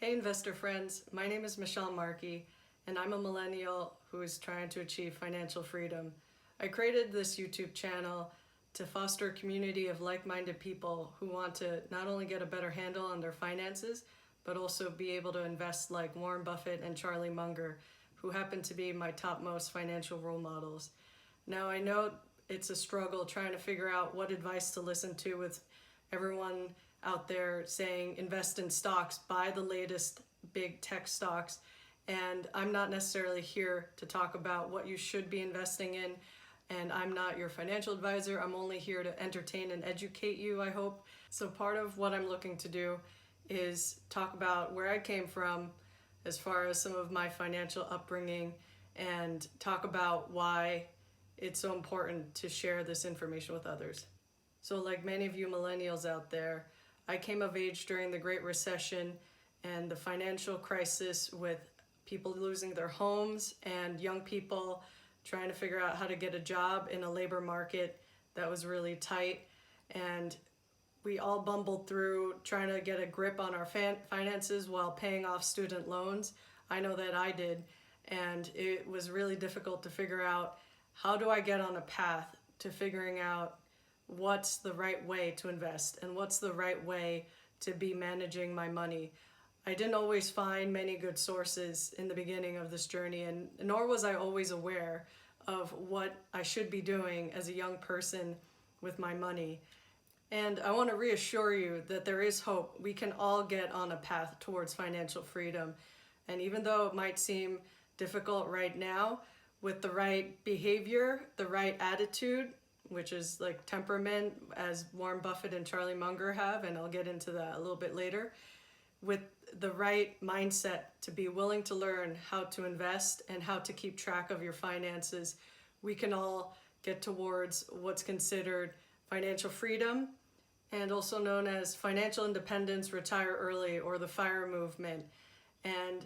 Hey investor friends, my name is Michelle Markey and I'm a millennial who is trying to achieve financial freedom. I created this YouTube channel to foster a community of like-minded people who want to not only get a better handle on their finances, but also be able to invest like Warren Buffett and Charlie Munger, who happen to be my topmost financial role models. Now I know it's a struggle trying to figure out what advice to listen to with everyone out there saying invest in stocks, buy the latest big tech stocks. And I'm not necessarily here to talk about what you should be investing in. And I'm not your financial advisor. I'm only here to entertain and educate you, I hope. So part of what I'm looking to do is talk about where I came from as far as some of my financial upbringing and talk about why it's so important to share this information with others. So like many of you millennials out there, I came of age during the Great Recession and the financial crisis with people losing their homes and young people trying to figure out how to get a job in a labor market that was really tight. And we all bumbled through trying to get a grip on our finances while paying off student loans. I know that I did. And it was really difficult to figure out, how do I get on a path to figuring out what's the right way to invest and what's the right way to be managing my money. I didn't always find many good sources in the beginning of this journey, and nor was I always aware of what I should be doing as a young person with my money. And I want to reassure you that there is hope. We can all get on a path towards financial freedom. And even though it might seem difficult right now, with the right behavior, the right attitude, which is like temperament, as Warren Buffett and Charlie Munger have, and I'll get into that a little bit later, with the right mindset to be willing to learn how to invest and how to keep track of your finances, we can all get towards what's considered financial freedom, and also known as financial independence, retire early, or the FIRE movement. And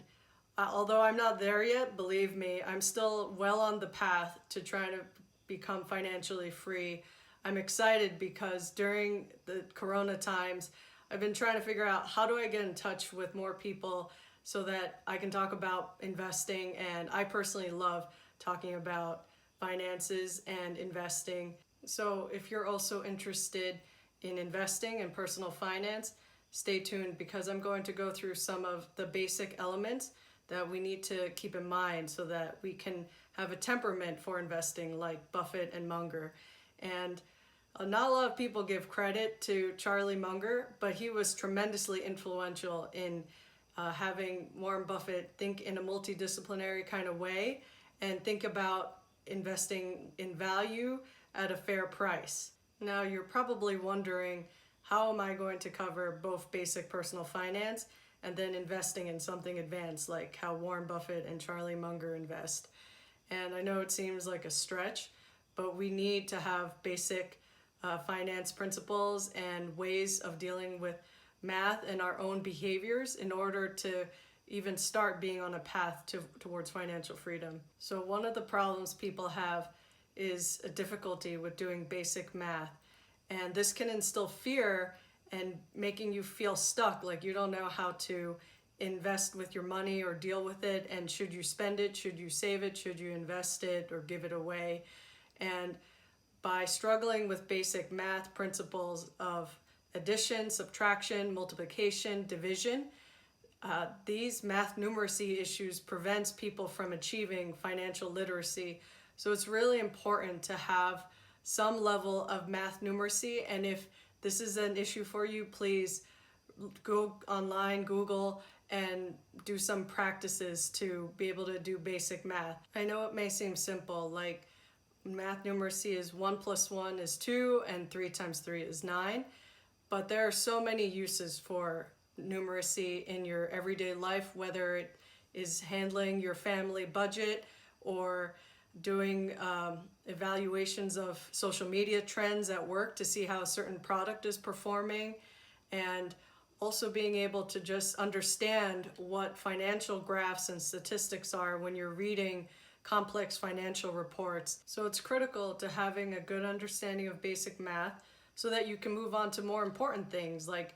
although I'm not there yet, believe me, I'm still well on the path to trying to become financially free. I'm excited because during the Corona times, I've been trying to figure out, how do I get in touch with more people so that I can talk about investing. And I personally love talking about finances and investing. So if you're also interested in investing and personal finance, stay tuned, because I'm going to go through some of the basic elements that we need to keep in mind so that we can have a temperament for investing like Buffett and Munger. And not a lot of people give credit to Charlie Munger, but he was tremendously influential in having Warren Buffett think in a multidisciplinary kind of way and think about investing in value at a fair price. Now you're probably wondering, how am I going to cover both basic personal finance and then investing in something advanced like how Warren Buffett and Charlie Munger invest? And I know it seems like a stretch, but we need to have basic finance principles and ways of dealing with math and our own behaviors in order to even start being on a path towards financial freedom. So one of the problems people have is a difficulty with doing basic math. And this can instill fear and making you feel stuck, like you don't know how to invest with your money or deal with it, and should you spend it, should you save it, should you invest it or give it away. And by struggling with basic math principles of addition, subtraction, multiplication, division, these math numeracy issues prevents people from achieving financial literacy. So it's really important to have some level of math numeracy. And if this is an issue for you, please go online, Google, and do some practices to be able to do basic math. I know it may seem simple, like math numeracy is 1 + 1 is 2 and 3 × 3 is 9, but there are so many uses for numeracy in your everyday life, whether it is handling your family budget or doing evaluations of social media trends at work to see how a certain product is performing, and also being able to just understand what financial graphs and statistics are when you're reading complex financial reports. So it's critical to having a good understanding of basic math so that you can move on to more important things like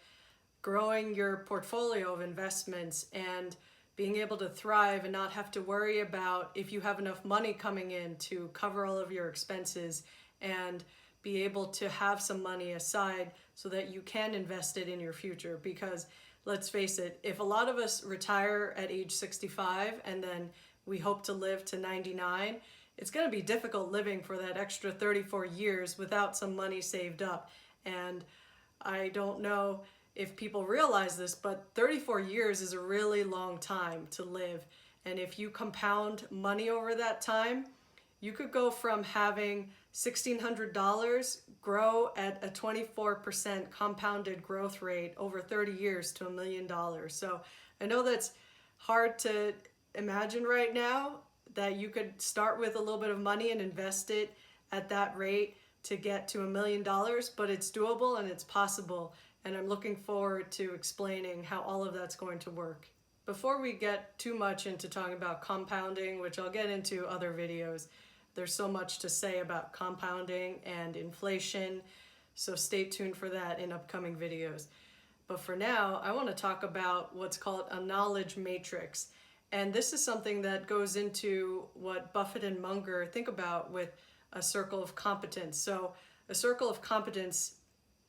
growing your portfolio of investments and being able to thrive and not have to worry about if you have enough money coming in to cover all of your expenses, and be able to have some money aside so that you can invest it in your future. Because let's face it, if a lot of us retire at age 65 and then we hope to live to 99, it's going to be difficult living for that extra 34 years without some money saved up. And I don't know if people realize this, but 34 years is a really long time to live. And if you compound money over that time, you could go from having $1,600 grow at a 24% compounded growth rate over 30 years to $1 million. So I know that's hard to imagine right now, that you could start with a little bit of money and invest it at that rate to get to $1 million, but it's doable and it's possible. And I'm looking forward to explaining how all of that's going to work. Before we get too much into talking about compounding, which I'll get into other videos, there's so much to say about compounding and inflation, so stay tuned for that in upcoming videos. But for now, I want to talk about what's called a knowledge matrix. And this is something that goes into what Buffett and Munger think about with a circle of competence. So a circle of competence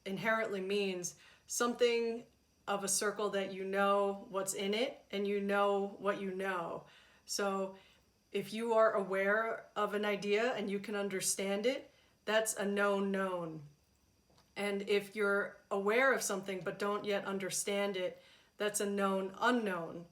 inherently means something of a circle that you know what's in it and you know what you know. So if you are aware of an idea and you can understand it, that's a known known. And if you're aware of something but don't yet understand it, that's a known unknown.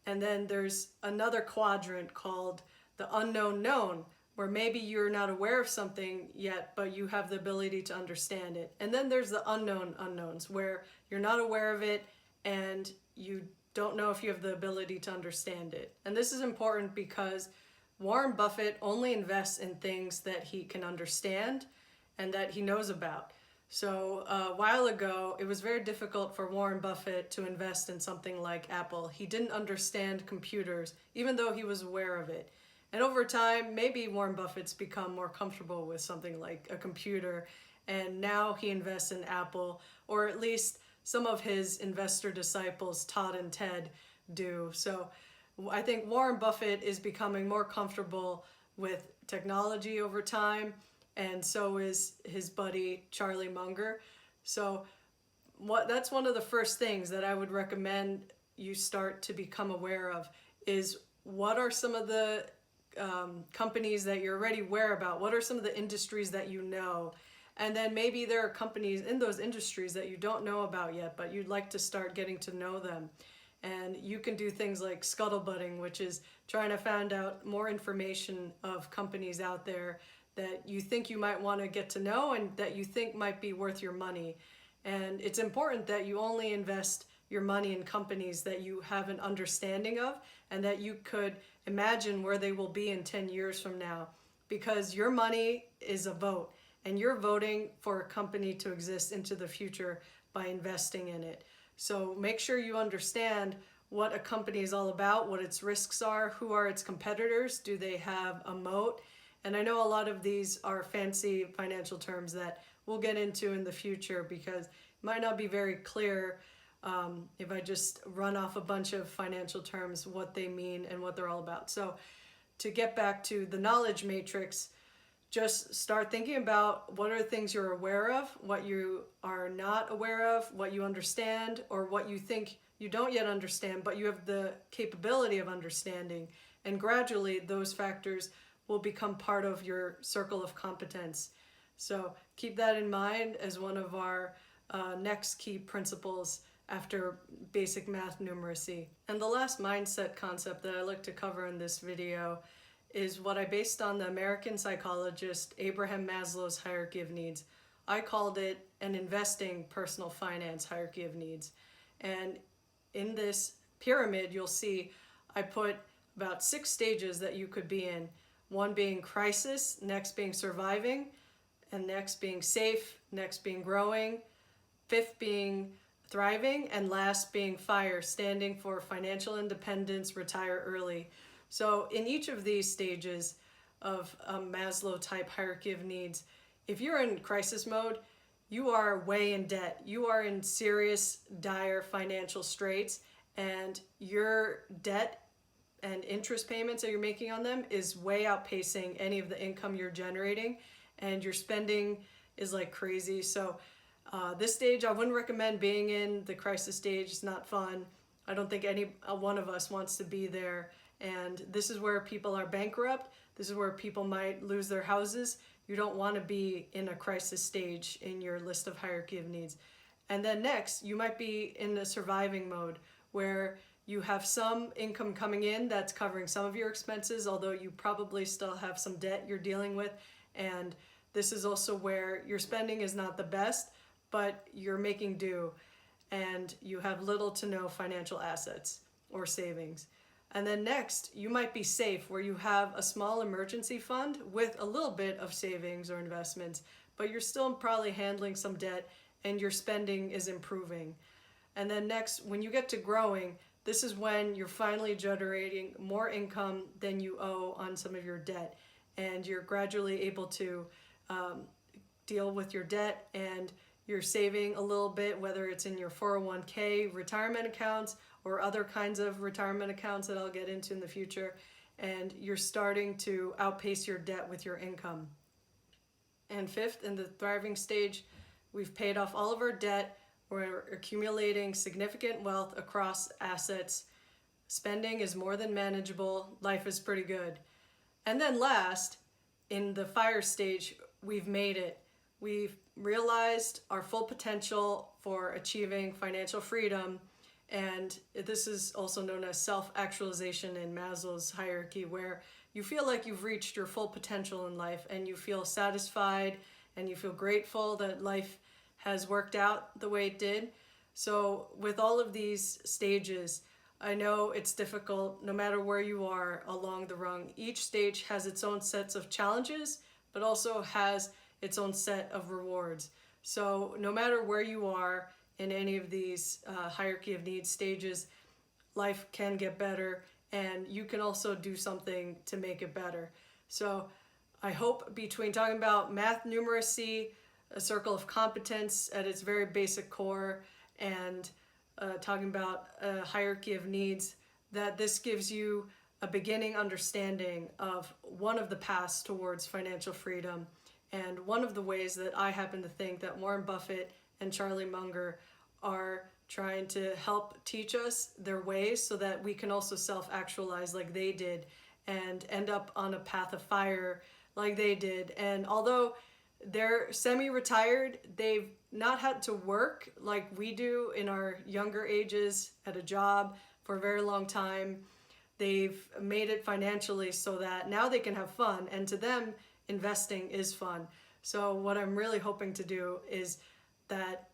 And then there's another quadrant called the unknown known, where maybe you're not aware of something yet, but you have the ability to understand it. And then there's the unknown unknowns, where you're not aware of it and you don't know if you have the ability to understand it. And this is important because Warren Buffett only invests in things that he can understand and that he knows about. So a while ago, it was very difficult for Warren Buffett to invest in something like Apple. He didn't understand computers, even though he was aware of it. And over time, maybe Warren Buffett's become more comfortable with something like a computer, and now he invests in Apple, or at least some of his investor disciples, Todd and Ted, do. So I think Warren Buffett is becoming more comfortable with technology over time, and so is his buddy Charlie Munger. So that's one of the first things that I would recommend you start to become aware of, is what are some of the companies that you're already aware about? What are some of the industries that you know? And then maybe there are companies in those industries that you don't know about yet, but you'd like to start getting to know them. And you can do things like scuttlebutting, which is trying to find out more information of companies out there that you think you might want to get to know and that you think might be worth your money. And it's important that you only invest your money in companies that you have an understanding of and that you could imagine where they will be in 10 years from now, because your money is a vote and you're voting for a company to exist into the future by investing in it. So make sure you understand what a company is all about, what its risks are, who are its competitors, do they have a moat? And I know a lot of these are fancy financial terms that we'll get into in the future, because it might not be very clear if I just run off a bunch of financial terms, what they mean and what they're all about. So to get back to the knowledge matrix, just start thinking about what are things you're aware of, what you are not aware of, what you understand, or what you think you don't yet understand, but you have the capability of understanding. And gradually those factors will become part of your circle of competence. So keep that in mind as one of our next key principles after basic math numeracy. And the last mindset concept that I like to cover in this video is what I based on the American psychologist Abraham Maslow's hierarchy of needs. I called it an investing personal finance hierarchy of needs. And in this pyramid, you'll see I put about 6 stages that you could be in. One being crisis, next being surviving, and next being safe, next being growing, 5th being thriving, and last being FIRE, standing for financial independence, retire early. So in each of these stages of a Maslow type hierarchy of needs, if you're in crisis mode, you are way in debt. You are in serious, dire financial straits, and your debt and interest payments that you're making on them is way outpacing any of the income you're generating, and your spending is like crazy. So this stage, I wouldn't recommend being in. The crisis stage. It's not fun. I don't think any one of us wants to be there. And this is where people are bankrupt. This is where people might lose their houses. You don't want to be in a crisis stage in your list of hierarchy of needs. And then next, you might be in a surviving mode where you have some income coming in that's covering some of your expenses, although you probably still have some debt you're dealing with. And this is also where your spending is not the best, but you're making do, and you have little to no financial assets or savings. And then next, you might be safe, where you have a small emergency fund with a little bit of savings or investments, but you're still probably handling some debt and your spending is improving. And then next, when you get to growing, this is when you're finally generating more income than you owe on some of your debt, and you're gradually able to deal with your debt, and you're saving a little bit, whether it's in your 401k retirement accounts or other kinds of retirement accounts that I'll get into in the future, and you're starting to outpace your debt with your income. And fifth, in the thriving stage, we've paid off all of our debt. We're accumulating significant wealth across assets. Spending is more than manageable. Life is pretty good. And then last, in the fire stage, we've made it. We've realized our full potential for achieving financial freedom. And this is also known as self-actualization in Maslow's hierarchy, where you feel like you've reached your full potential in life and you feel satisfied and you feel grateful that life has worked out the way it did. So with all of these stages, I know it's difficult no matter where you are along the rung. Each stage has its own sets of challenges, but also has its own set of rewards. So no matter where you are in any of these hierarchy of needs stages, life can get better, and you can also do something to make it better. So I hope between talking about math, numeracy, a circle of competence at its very basic core, and talking about a hierarchy of needs, that this gives you a beginning understanding of one of the paths towards financial freedom, and one of the ways that I happen to think that Warren Buffett and Charlie Munger are trying to help teach us their ways so that we can also self-actualize like they did and end up on a path of fire like they did. And although they're semi-retired, they've not had to work like we do in our younger ages at a job for a very long time. They've made it financially so that now they can have fun, and to them, investing is fun. So what I'm really hoping to do is that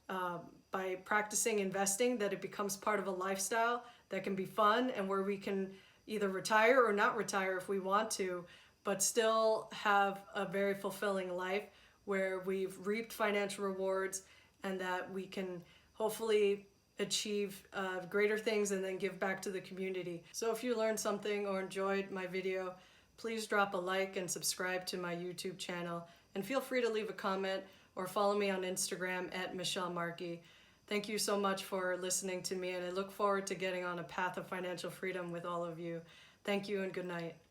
by practicing investing, that it becomes part of a lifestyle that can be fun, and where we can either retire or not retire if we want to, but still have a very fulfilling life where we've reaped financial rewards, and that we can hopefully achieve greater things and then give back to the community. So if you learned something or enjoyed my video, please drop a like and subscribe to my YouTube channel, and feel free to leave a comment or follow me on Instagram at Michelle Markey. Thank you so much for listening to me, and I look forward to getting on a path of financial freedom with all of you. Thank you and good night.